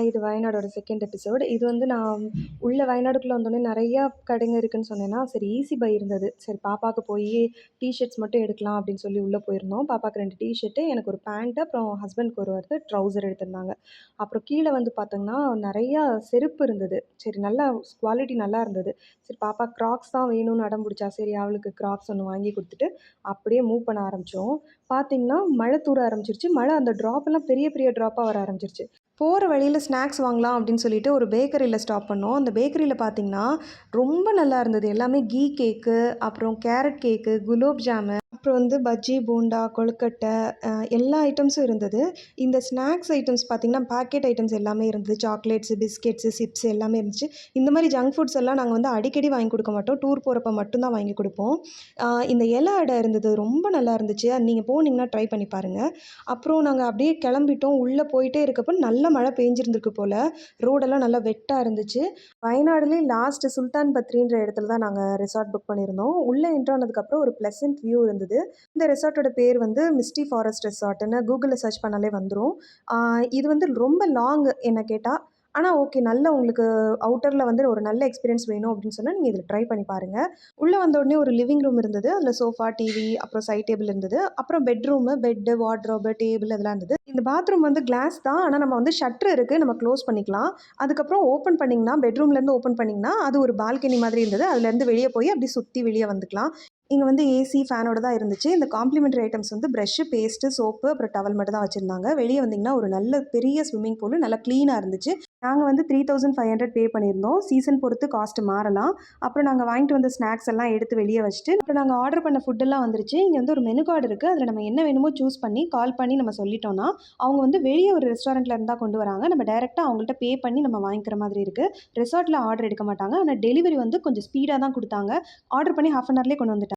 இது வயநாடோட second episode. இது வந்து நான் உள்ள வயநாடுக்குள்ள வந்தோனே நெறையா கடைங்க இருக்குன்னு சொன்னேன்னா, சரி ஈஸி பை இருந்தது. சரி பாப்பாக்கு போயி டீ ஷர்ட்ஸ் மட்டும் எடுக்கலாம் அப்படின்னு சொல்லி உள்ள போயிருந்தோம். பாப்பாக்கு 2 டீ ஷர்ட்டு, எனக்கு ஒரு பேண்ட், அப்புறம் ஹஸ்பண்ட்க்கு ஒரு வந்து ட்ரவுசர் எடுத்திருந்தாங்க. அப்புறம் கீழ வந்து பார்த்தோம்னா, நெறையா செருப்பு இருந்தது. சரி நல்லா குவாலிட்டி நல்லா இருந்தது. சரி பாப்பா கிராக்ஸ் தான் வேணும்னு அடம் புடிச்சா. சரி அவளுக்கு கிராக்ஸ் ஒண்ணு வாங்கி குடுத்துட்டு, அப்படியே மூவ் பண்ண ஆரம்பிச்சோம். பார்த்தீங்கன்னா, மழை தூற ஆரம்பிச்சுருச்சு. மழை அந்த ட்ராப்பெல்லாம் பெரிய பெரிய ட்ராப்பா வர ஆரம்பிச்சுருச்சு. போற வழியில ஸ்நாக்ஸ் வாங்கலாம் அப்படின்னு சொல்லிட்டு ஒரு பேக்கரியில ஸ்டாப் பண்ணோம். அந்த பேக்கரியில பார்த்தீங்கன்னா, ரொம்ப நல்லா இருந்தது. எல்லாமே கீ கேக்கு, அப்புறம் கேரட் கேக்கு, குலோப் ஜாமு, அப்புறம் வந்து பஜ்ஜி, போண்டா, கொழுக்கட்டை எல்லா ஐட்டம்ஸும் இருந்தது. இந்த ஸ்நாக்ஸ் ஐட்டம்ஸ் பார்த்தீங்கன்னா, பாக்கெட் ஐட்டம்ஸ் எல்லாமே இருந்தது. சாக்லேட்ஸு, பிஸ்கெட்ஸு, சிப்ஸ் எல்லாமே இருந்துச்சு. இந்த மாரி ஜங்க் ஃபுட்ஸ் எல்லாம் நாங்க வந்து அடிக்கடி வாங்கி குடுக்க மாட்டோம். டூர் போறப்ப மட்டும் தான் வாங்கி குடுப்போம். இந்த இலை அடை இருந்தது. ரொம்ப நல்லா இருந்துச்சு. அது நீங்க போனீங்கன்னா ட்ரை பண்ணி பாருங்க. அப்புறம் நாங்க அப்படியே கிளம்பிட்டோம். உள்ள போயிட்டே இருக்கப்ப நல்ல மழை பெஞ்சிருந்திருக்கு போல. ரோடெல்லாம் நல்லா வெட்டா இருந்துச்சு. வயநாடுலயே லாஸ்ட் சுல்தான் பத்ரின்ற இடத்துல தான் நாங்க ரெசார்ட் புக் பண்ணியிருந்தோம். உள்ள என்டர் ஆனதுக்கப்புறம் ஒரு பிளசன்ட் வியூ இருந்தது. இந்த ரெசார்ட்டோட பேர் வந்து மிஸ்டி ஃபாரஸ்ட் ரெசார்ட்ன்னு கூகுள்ல சர்ச் பண்ணாலே வந்துரும். ஆ இது வந்து ரொம்ப லாங் என்ன கேட்டா. ஆனா ஓகே. நல்ல உங்களுக்கு அவுட்டர்ல வந்து ஒரு நல்ல எக்ஸ்பீரியன்ஸ் வேணும் அப்படின்னு சொன்னா, நீங்க இதில ட்ரை பண்ணி பாருங்க. உள்ள வந்த உடனே ஒரு லிவிங் ரூம் இருந்தது. அதில சோஃபா, டிவி, அப்புறம் சைட் டேபிள் இருந்தது. அப்புறம் பெட்ரூமு, பெட்டு, வார்ட்ரோபு, டேபிள் அதெல்லாம் இருந்தது. இந்த பாத்ரூம் வந்து கிளாஸ் தான். ஆனா நம்ம வந்து ஷட்டர் இருக்கு. நம்ம க்ளோஸ் பண்ணிக்கலாம். அதுக்கப்புறம் ஓப்பன் பண்ணீங்கன்னா, பெட்ரூம்லேருந்து ஓப்பன் பண்ணீங்கன்னா, அது ஒரு பால்கனி மாதிரி இருந்தது. அதுலேருந்து வெளிய போய் அப்படியே சுத்தி வெளிய வந்துக்கலாம். இங்க வந்து ஏசி, ஃபேனோட தான் இருந்துச்சு. இந்த காம்ப்ளிமெண்டரி ஐட்டம்ஸ் வந்து பிரஷ்ஷு, பேஸ்ட்டு, சோப்பு, அப்புறம் டவல் மட்டும் தான் வச்சிருந்தாங்க. வெளிய வந்தீங்கன்னா, ஒரு நல்ல பெரிய ஸ்விம்மிங் பூலு நல்லா கிளீனா இருந்துச்சு. நாங்க வந்து 3500 பே பண்ணியிருந்தோம். சீசன் பொறுத்து காஸ்ட் மாறலாம். அப்புறம் நாங்க வாங்கிட்டு வந்த ஸ்நாக்ஸ் எல்லாம் எடுத்து வெளிய வச்சுட்டு, அப்புறம் நாங்க ஆர்டர் பண்ண ஃபுட் எல்லாம் வந்துருச்சு. இங்க வந்து ஒரு மெனு கார்டு இருக்கு. அதுல நம்ம என்ன வேணுமோ சூஸ் பண்ணி, கால் பண்ணி நம்ம சொல்லிட்டோம்னா, அவங்க வந்து வெளிய ஒரு ரெஸ்டாரண்ட்ல இருந்தா கொண்டு வராங்க. நம்ம டைரக்ட்டா அவங்கள்ட்ட பே பண்ணி நம்ம வாங்கிக்கிற மாதிரி இருக்கு. ரெசார்ட்ல ஆர்டர் எடுக்க மாட்டாங்க. ஆனா டெலிவரி வந்து கொஞ்சம் ஸ்பீடா தான் குடுத்தாங்க. ஆர்டர் பண்ணி 1/2 அன் ஹவர்லயே கொண்டு வந்துட்டாங்க.